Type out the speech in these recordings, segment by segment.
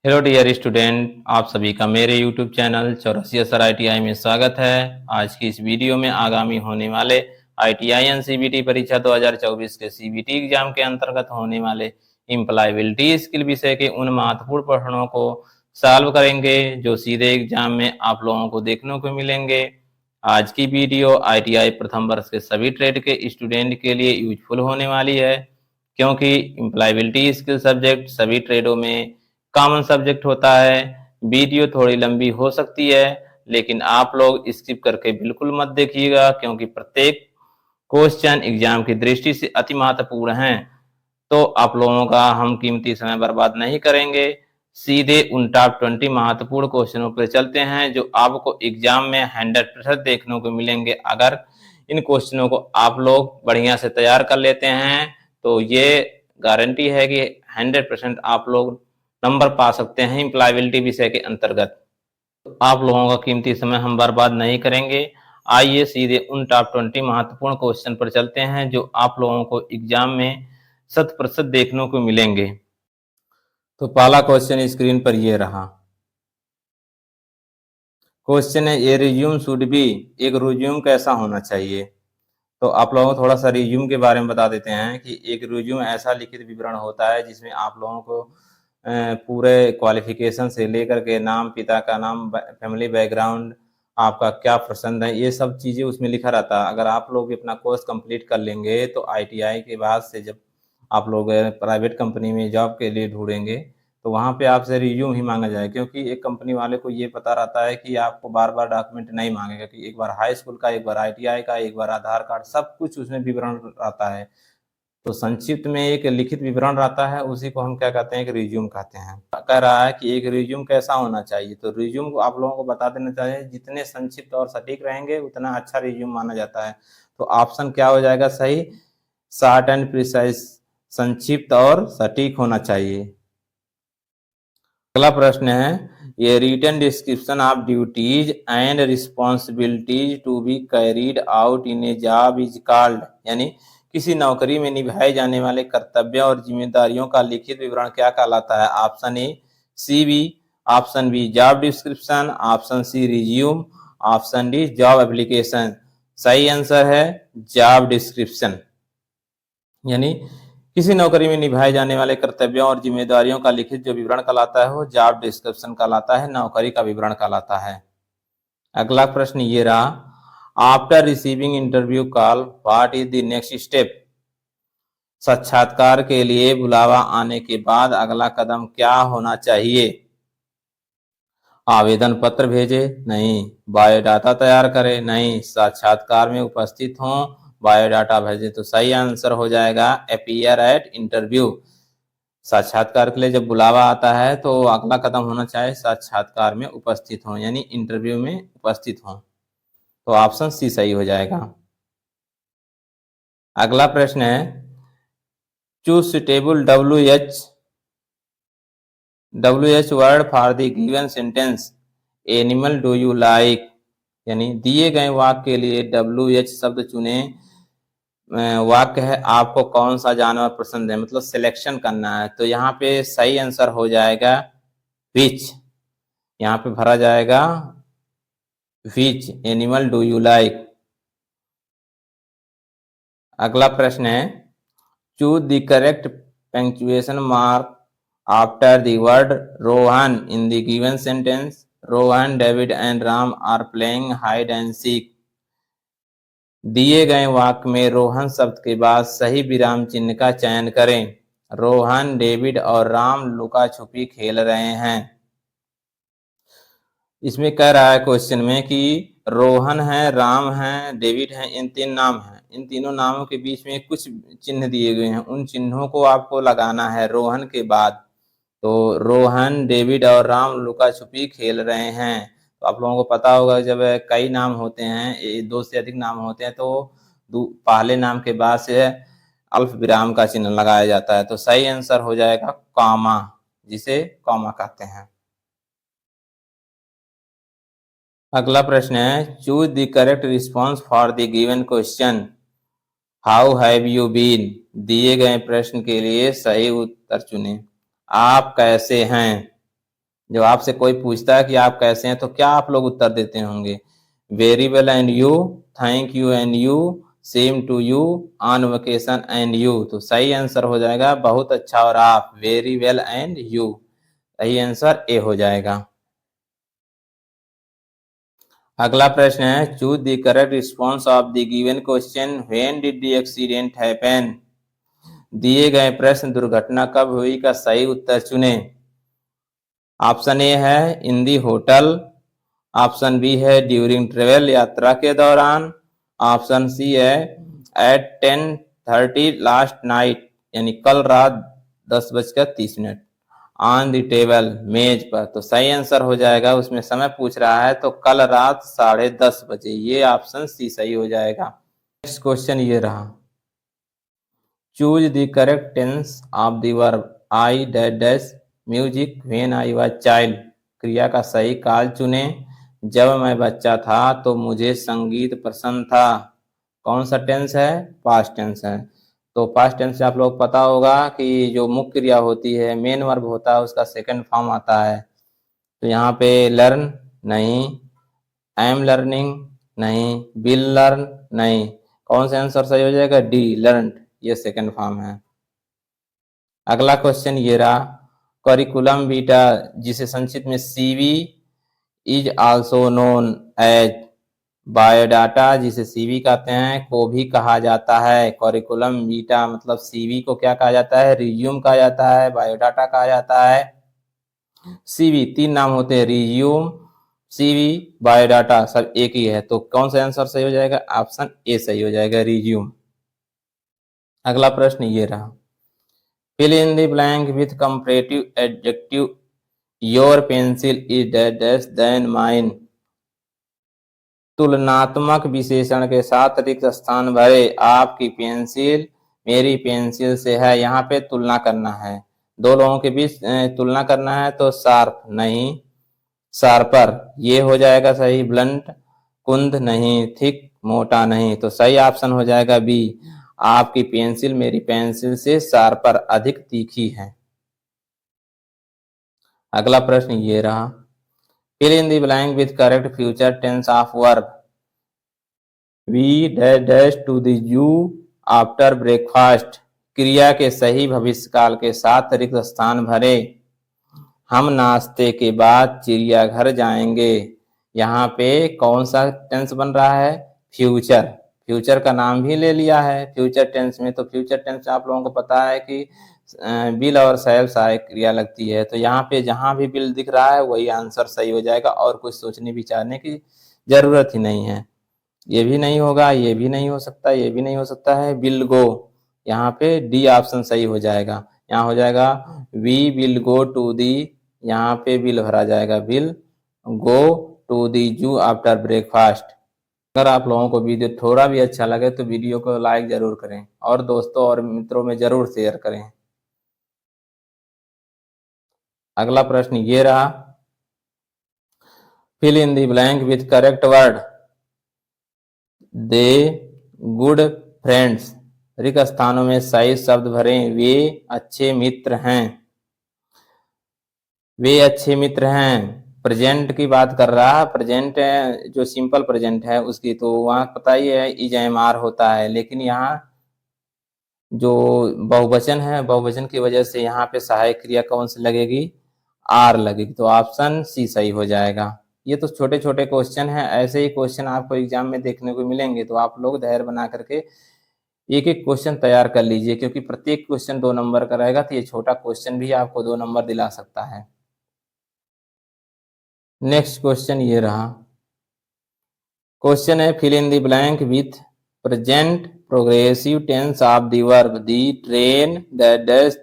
Hello dear student, आप सभी का मेरे YouTube channel Chaurasia sir ITI में स्वागत है। आज की इस वीडियो में आगामी होने वाले ITI एंड CBT परीक्षा 2024 के CBT एग्जाम के अंतर्गत होने वाले इम्प्लॉयबिलिटी स्किल विषय के उन महत्वपूर्ण प्रश्नों को सॉल्व करेंगे जो सीधे एग्जाम में आप लोगों को देखने को मिलेंगे। आज की वीडियो ITI प्रथम वर्ष के सभी ट्रेड के स्टूडेंट के लिए यूजफुल होने वाली है, क्योंकि इम्प्लॉयबिलिटी स्किल सब्जेक्ट सभी ट्रेडों में कॉमन सब्जेक्ट होता है। वीडियो थोड़ी लंबी हो सकती है, लेकिन आप लोग स्किप करके बिल्कुल मत देखिएगा, क्योंकि प्रत्येक क्वेश्चन एग्जाम की दृष्टि से अति महत्वपूर्ण है। तो आप लोगों का हम कीमती समय बर्बाद नहीं करेंगे, सीधे उन टॉप 20 महत्वपूर्ण क्वेश्चनों पर चलते हैं जो आपको एग्जाम में 100% देखने को मिलेंगे। अगर इन क्वेश्चनों को आप लोग बढ़िया से तैयार कर लेते हैं तो ये गारंटी है कि 100% आप लोग नंबर पा सकते हैं इम्प्लॉयबिलिटी विषय के अंतर्गत। तो आप लोगों का कीमती समय हम बर्बाद नहीं करेंगे। आइए सीधे उन टॉप 20 महत्वपूर्ण क्वेश्चन पर चलते हैं जो आप लोगों को एग्जाम में 100% देखने को मिलेंगे। तो पहला क्वेश्चन स्क्रीन पर ये रहा। क्वेश्चन है, ए रिज्यूम शुड बी। एक रिज्यूम कैसा होना चाहिए? तो आप लोगों को थोड़ा सा रिज्यूम के बारे में बता देते हैं कि एक रिज्यूम ऐसा लिखित विवरण होता है जिसमें आप लोगों को पूरे क्वालिफिकेशन से लेकर के नाम, पिता का नाम, फैमिली बैकग्राउंड, आपका क्या पसंद है, ये सब चीज़ें उसमें लिखा रहता है। अगर आप लोग भी अपना कोर्स कंप्लीट कर लेंगे तो ITI के बाद से जब आप लोग प्राइवेट कंपनी में जॉब के लिए ढूंढेंगे तो वहाँ पे आपसे रिज्यूम ही मांगा जाए, क्योंकि एक कंपनी वाले को ये पता रहता है कि आपको बार बार डॉक्यूमेंट नहीं मांगेगा, कि एक बार हाई स्कूल का, एक बार ITI का, एक बार आधार कार्ड, सब कुछ उसमें विवरण रहता है। तो संक्षिप्त में एक लिखित विवरण रहता है, उसी को हम क्या कहते हैं, एक रिज्यूम कहते हैं। कह रहा है कि एक रिज्यूम कैसा होना चाहिए, तो रिज्यूम को आप लोगों को बता देना चाहिए, जितने संक्षिप्त और सटीक रहेंगे उतना अच्छा रिज्यूम माना जाता है। तो ऑप्शन क्या हो जाएगा सही? शॉर्ट एंड प्रिसाइज, संक्षिप्त और सटीक होना चाहिए। अगला प्रश्न है, ये written description of duties and responsibilities to be carried out in a job is called. यानी किसी नौकरी में निभाए जाने वाले कर्तव्यों और जिम्मेदारियों का लिखित विवरण क्या कहलाता है? Option A CV, option B job description, option C resume, option D job application. सही आंसर है जॉब डिस्क्रिप्शन। यानी किसी नौकरी में निभाए जाने वाले कर्तव्यों और जिम्मेदारियों का लिखित जो विवरण कहलाता है वो जॉब डिस्क्रिप्शन कहलाता है, नौकरी का विवरण कहलाता है। अगला प्रश्न ये रहा, after receiving interview call what is the next step. साक्षात्कार के लिए बुलावा आने के बाद अगला कदम क्या होना चाहिए? आवेदन पत्र भेजे? नहीं। बायोडाटा तैयार करें? नहीं। साक्षात्कार में उपस्थित हों, बायोडाटा भेजे? तो सही आंसर हो जाएगा अपीयर एट इंटरव्यू। साक्षात्कार के लिए जब बुलावा आता है तो अगला कदम होना चाहिए साक्षात्कार में उपस्थित हों, यानी इंटरव्यू में उपस्थित हों। तो ऑप्शन सी सही हो जाएगा। अगला प्रश्न है, choose suitable WH word for the given sentence animal do you like. यानी दिए गए वाक्य के लिए WH शब्द चुने। वाक्य है आपको कौन सा जानवर पसंद है, मतलब सिलेक्शन करना है। तो यहाँ पे सही आंसर हो जाएगा विच। यहाँ पे भरा जाएगा which animal do you like. अगला प्रश्न है, choose the correct punctuation mark after the word Rohan in the given sentence. Rohan, David and Ram are playing hide and seek. दिए गए वाक्य में रोहन शब्द के बाद सही विराम चिन्ह का चयन करें। रोहन, डेविड और राम लुका छुपी खेल रहे हैं। इसमें कह रहा है क्वेश्चन में कि रोहन है, राम है, डेविड है, इन 3 नाम हैं। इन तीनों नामों के बीच में कुछ चिन्ह दिए गए हैं, उन चिन्हों को आपको लगाना है रोहन के बाद। तो रोहन, डेविड और राम लुका छुपी खेल रहे हैं। तो आप लोगों को पता होगा जब कई नाम होते हैं, 2 से अधिक नाम होते हैं, तो पहले नाम के बाद से अल्प विराम का चिन्ह लगाया जाता है। तो सही आंसर हो जाएगा कॉमा, जिसे कॉमा कहते हैं। अगला प्रश्न है, choose the correct response for the given question how have you been. दिए गए प्रश्न के लिए सही उत्तर चुनें। आप कैसे हैं? जब आपसे कोई पूछता है कि आप कैसे हैं तो क्या आप लोग उत्तर देते होंगे? Very well and you, thank you and you, same to you, on vacation and you. तो सही आंसर हो जाएगा बहुत अच्छा और आप, वेरी वेल एंड यू। सही आंसर ए हो जाएगा। अगला प्रश्न है, choose the correct response of the given question, when did the accident happen. दिए गए प्रश्न दुर्घटना कब हुई का सही उत्तर चुने। ऑप्शन ए है इन दी होटल, ऑप्शन बी है ड्यूरिंग ट्रेवल यात्रा के दौरान, ऑप्शन सी है एट 10:30 लास्ट नाइट यानी कल रात 10:30 ऑन दी टेबल मेज पर। तो सही आंसर हो जाएगा, उसमें समय पूछ रहा है तो कल रात 10:30 ये ऑप्शन सी सही हो जाएगा। नेक्स्ट क्वेश्चन ये रहा, choose the correct tense of the verb I dash dash music when I was child. क्रिया का सही काल चुने। जब मैं बच्चा था तो मुझे संगीत पसंद था। कौन सा टेंस है? पास्ट टेंस है। तो पास्ट टेंस से आप लोग पता होगा कि जो मुख्य क्रिया होती है, मेन वर्ब होता है, उसका सेकंड फॉर्म आता है। तो यहाँ पे लर्न नहीं, आई एम लर्निंग नहीं, विल लर्न नहीं। कौन सा आंसर सही हो जाएगा? डी, लर्न, ये सेकंड फॉर्म है। अगला क्वेश्चन ये रहा, करिकुलम वीटा जिसे संक्षिप्त में CV is also known as, biodata जिसे सीवी कहते हैं को भी कहा जाता है। करिकुलम वीटा मतलब सीवी को क्या कहा जाता है? रिज्यूम कहा जाता है, बायोडाटा कहा जाता है, सीवी। तीन नाम होते हैं, रिज्यूम, सीवी, बायोडाटा, सब एक ही है। तो कौन सा आंसर सही हो जाएगा? ऑप्शन ए सही हो जाएगा, रिज्यूम। अगला प्रश्न ये रहा, fill in the blank with comparative adjective, your pencil is dash than mine। तुलनात्मक विशेषण के साथ रिक्त स्थान भरे। आपकी पेंसिल मेरी पेंसिल से है। यहाँ पे तुलना करना है, दो लोगों के बीच तुलना करना है। तो शार्प नहीं, शार्पर ये हो जाएगा सही। ब्लंट कुंद नहीं, थिक मोटा नहीं। तो सही ऑप्शन हो जाएगा बी, आपकी पेंसिल मेरी पेंसिल से शार्पर अधिक तीखी है। अगला प्रश्न ये रहा, fill in the blank with correct future tense of verb. We dash dash to the zoo after breakfast. क्रिया के सही भविष्यकाल के साथ रिक्त स्थान भरे। हम नाश्ते के बाद चिड़ियाघर जाएंगे। यहाँ पे कौन सा टेंस बन रहा है? फ्यूचर। फ्यूचर का नाम भी ले लिया है फ्यूचर टेंस में। तो फ्यूचर टेंस आप लोगों को पता है कि बिल और शैल सहायक क्रिया लगती है। तो यहाँ पे जहां भी बिल दिख रहा है वही आंसर सही हो जाएगा और कुछ सोचने विचारने की जरूरत ही नहीं है। ये भी नहीं होगा, ये भी नहीं हो सकता, ये भी नहीं हो सकता है। विल गो, यहाँ पे डी ऑप्शन सही हो जाएगा। यहाँ हो जाएगा we will go to the, यहाँ पे विल भरा जाएगा, विल गो टू दी जू आफ्टर ब्रेकफास्ट। अगर आप लोगों को वीडियो थोड़ा भी अच्छा लगे तो वीडियो को लाइक जरूर करें और दोस्तों और मित्रों में जरूर शेयर करें। अगला प्रश्न ये रहा, fill in the blank with correct word. They good friends. रिक्त स्थानों में सही शब्द भरें। वे अच्छे मित्र हैं, वे अच्छे मित्र हैं। प्रेजेंट की बात कर रहा है, प्रेजेंट जो सिंपल प्रेजेंट है उसकी, तो वहां पता ही है इज एम आर होता है। लेकिन यहाँ जो बहुवचन है, बहुवचन की वजह से यहाँ पे सहायक क्रिया कौन सी लगेगी? आर लगेगी। तो ऑप्शन सी सही हो जाएगा। ये तो छोटे छोटे क्वेश्चन हैं, ऐसे ही क्वेश्चन आपको एग्जाम में देखने को मिलेंगे। तो आप लोग धैर्य बना करके एक एक क्वेश्चन तैयार कर लीजिए, क्योंकि प्रत्येक क्वेश्चन 2 नंबर का रहेगा। तो ये छोटा क्वेश्चन भी आपको 2 नंबर दिला सकता है। नेक्स्ट क्वेश्चन ये रहा, क्वेश्चन है fill in the blank with present progressive tense of the verb. The train dash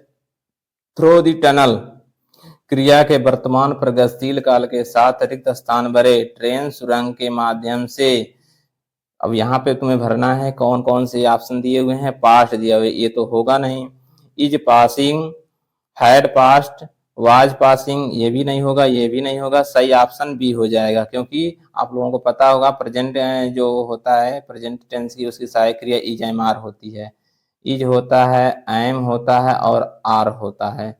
through the tunnel. क्रिया के वर्तमान प्रगतिशील काल के साथ रिक्त स्थान भरे। ट्रेन सुरंग के माध्यम से। अब यहाँ पे तुम्हें भरना है कौन कौन से ऑप्शन दिए हुए हैं। पास्ट दिया हुआ, ये तो होगा नहीं। Is passing, had passed, was passing, ये भी नहीं होगा, ये भी नहीं होगा। सही ऑप्शन बी हो जाएगा, क्योंकि आप लोगों को पता होगा प्रेजेंट जो होता है प्रेजेंट टेंस की, उसकी सहायक क्रिया इज एम आर होती है। इज होता है, एम होता है और आर होता है।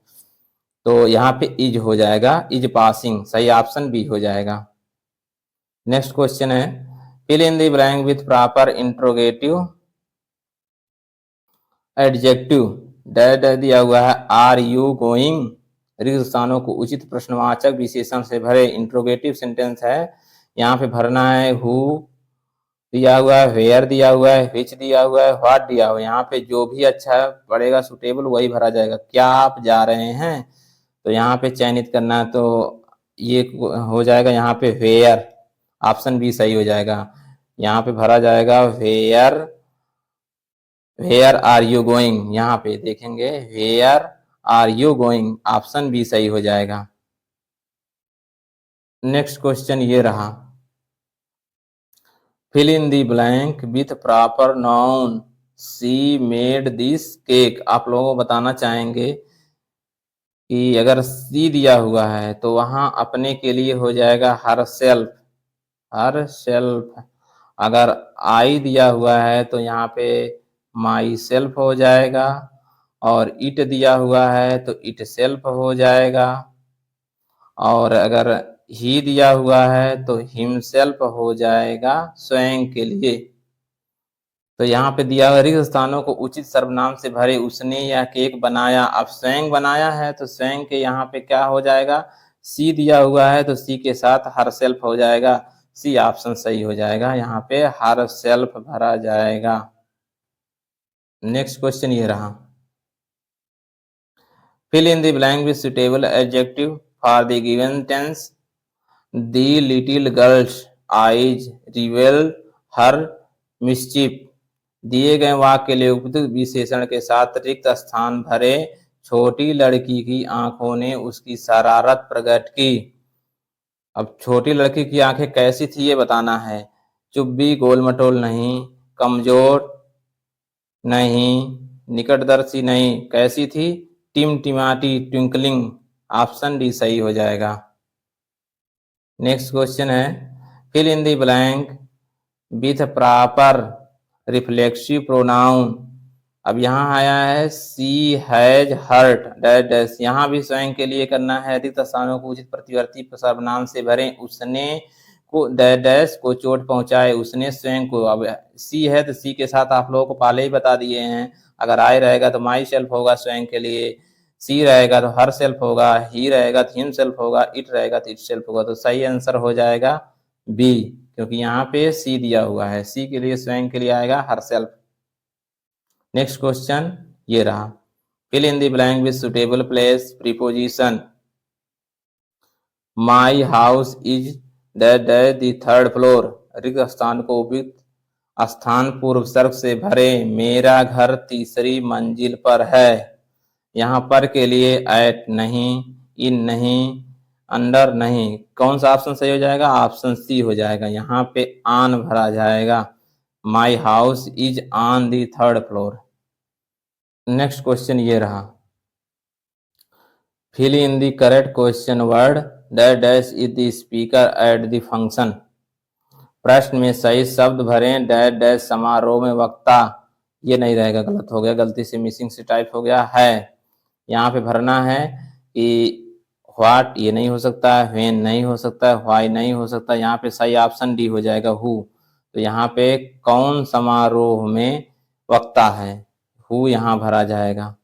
तो यहाँ पे इज हो जाएगा, इज पासिंग, सही ऑप्शन बी हो जाएगा। नेक्स्ट क्वेश्चन है, fill in the blank with proper interrogative adjective. डेट दिया हुआ है आर यू गोइंग, रिक्त स्थानों को उचित प्रश्नवाचक विशेषण से भरे। इंट्रोगेटिव सेंटेंस है, यहाँ पे भरना है हु दिया हुआ है, वेयर दिया हुआ है, विच दिया हुआ है, व्हाट दिया हुआ है। यहाँ पे जो भी अच्छा पड़ेगा सुटेबल वही भरा जाएगा। क्या आप जा रहे हैं, तो यहाँ पे चयनित करना है, तो ये हो जाएगा यहाँ पे वेयर, ऑप्शन बी सही हो जाएगा। यहाँ पे भरा जाएगा where, where are you going, यहाँ पे देखेंगे where are you going, option B सही हो जाएगा। नेक्स्ट क्वेश्चन ये रहा, fill in the blank with proper noun, she made this cake. आप लोगों को बताना चाहेंगे कि अगर सी दिया हुआ है तो वहां अपने के लिए हो जाएगा हर सेल्फ, हर सेल्फ। अगर आई दिया हुआ है तो यहाँ पे माई सेल्फ हो जाएगा, और इट दिया हुआ है तो इट सेल्फ हो जाएगा, और अगर ही दिया हुआ है तो हिमसेल्फ हो जाएगा, स्वयं के लिए। तो यहाँ पे दिया हुआ रिक्त स्थानों को उचित सर्वनाम से भरे। उसने यह केक बनाया, अब स्वयं बनाया है तो स्वयं के यहाँ पे क्या हो जाएगा, सी दिया हुआ है तो सी के साथ हर सेल्फ हो जाएगा, सी ऑप्शन सही हो जाएगा। यहाँ पे हर सेल्फ भरा जाएगा। नेक्स्ट क्वेश्चन ये रहा, fill in the blank with suitable adjective for the given tense. The little girl's eyes reveal her mischief. दिए गए वाक्य के लिए उपयुक्त विशेषण के साथ रिक्त स्थान भरे। छोटी लड़की की आंखों ने उसकी शरारत प्रकट की। अब छोटी लड़की की आंखें कैसी थी ये बताना है। चुप्पी, गोलमटोल नहीं, कमजोर नहीं, निकटदर्शी नहीं, कैसी थी, टिमटिमाटी, ट्विंकलिंग, ऑप्शन डी सही हो जाएगा। नेक्स्ट क्वेश्चन है, fill in the blank with proper reflexive pronoun. अब यहाँ आया है she has hurt dash dash, यहाँ भी स्वयं के लिए करना है। रिक्त स्थानों को उचित प्रतिवर्ती सर्वनाम से भरें। उसने को डैश डैश को चोट पहुंचाए, उसने स्वयं को। अब सी है तो सी के साथ आप लोगों को पहले ही बता दिए हैं, अगर आई रहेगा तो माई सेल्फ होगा स्वयं के लिए, सी रहेगा तो हर सेल्फ होगा, ही रहेगा तो हिम सेल्फ होगा, इट रहेगा तो इट सेल्फ होगा। तो सही आंसर हो जाएगा बी, क्योंकि यहाँ पे सी दिया हुआ है, सी के लिए स्वयं के लिए आएगा हर सेल्फ। नेक्स्ट क्वेश्चन ये रहा, fill in the blank with suitable place preposition. My house is the third floor, रिक्त स्थान को उपयुक्त स्थान पूर्व सर्ग से भरे। मेरा घर तीसरी मंजिल पर है। यहाँ पर के लिए एट नहीं, इन नहीं, अंडर नहीं, कौन सा ऑप्शन सही हो जाएगा, ऑप्शन सी हो जाएगा। यहाँ पे ऑन भरा जाएगा, my house is on the third floor. Next question ये रहा, fill in the correct question word dash dash is the speaker at the function. प्रश्न में सही शब्द भरें, डैश डैश समारोह में वक्ता। ये नहीं रहेगा, गलत हो गया, गलती से मिसिंग से टाइप हो गया है। यहाँ पे भरना है कि व्हाट ये नहीं हो सकता, व्हेन नहीं हो सकता, व्हाई नहीं हो सकता। यहाँ पे सही ऑप्शन डी हो जाएगा, हु। तो यहाँ पे कौन समारोह में वक्ता है, हु यहाँ भरा जाएगा।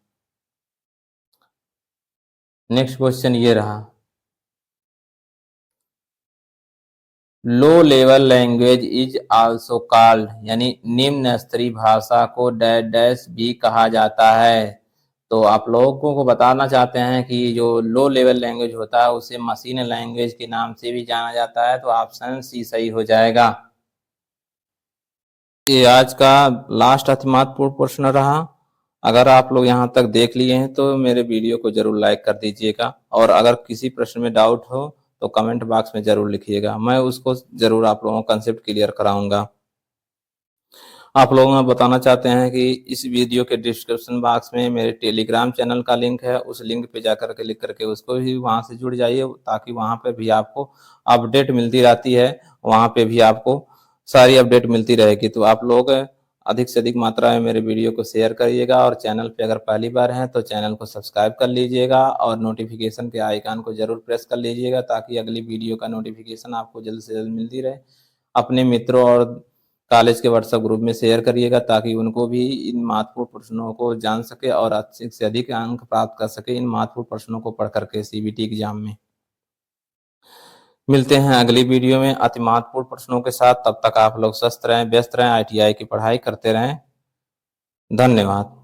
नेक्स्ट क्वेश्चन ये रहा, low level language is also called, यानी निम्न स्तरीय भाषा को डैश डैश भी कहा जाता है। तो आप लोगों को बताना चाहते हैं कि जो लो लेवल लैंग्वेज होता है उसे मशीन लैंग्वेज के नाम से भी जाना जाता है। तो ऑप्शन सी सही हो जाएगा। ये आज का लास्ट अति महत्वपूर्ण प्रश्न रहा। अगर आप लोग यहाँ तक देख लिए हैं तो मेरे वीडियो को जरूर लाइक कर दीजिएगा, और अगर किसी प्रश्न में डाउट हो तो कमेंट बॉक्स में जरूर लिखिएगा, मैं उसको जरूर आप लोगों को कंसेप्ट क्लियर कराऊंगा। आप लोगों को बताना चाहते हैं कि इस वीडियो के डिस्क्रिप्शन बॉक्स में मेरे टेलीग्राम चैनल का लिंक है, उस लिंक पे जाकर के क्लिक करके उसको भी वहां से जुड़ जाइए, ताकि वहां पे भी आपको अपडेट मिलती रहती है, वहां पे भी आपको सारी अपडेट मिलती रहेगी। तो आप लोग अधिक से अधिक मात्रा में मेरे वीडियो को शेयर करिएगा और चैनल पे अगर पहली बार हैं तो चैनल को सब्सक्राइब कर लीजिएगा और नोटिफिकेशन के आइकन को जरूर प्रेस कर लीजिएगा ताकि अगली वीडियो का नोटिफिकेशन आपको जल्द से जल्द मिलती रहे। अपने मित्रों और कॉलेज के व्हाट्सएप ग्रुप में शेयर करिएगा ताकि उनको भी इन महत्वपूर्ण प्रश्नों को जान सके और अधिक से अधिक अंक प्राप्त कर सके इन महत्वपूर्ण प्रश्नों को पढ़ करके सीबीटी एग्जाम में। मिलते हैं अगली वीडियो में अति महत्वपूर्ण प्रश्नों के साथ। तब तक आप लोग स्वस्थ रहें, व्यस्त रहें, आईटीआई की पढ़ाई करते रहें। धन्यवाद।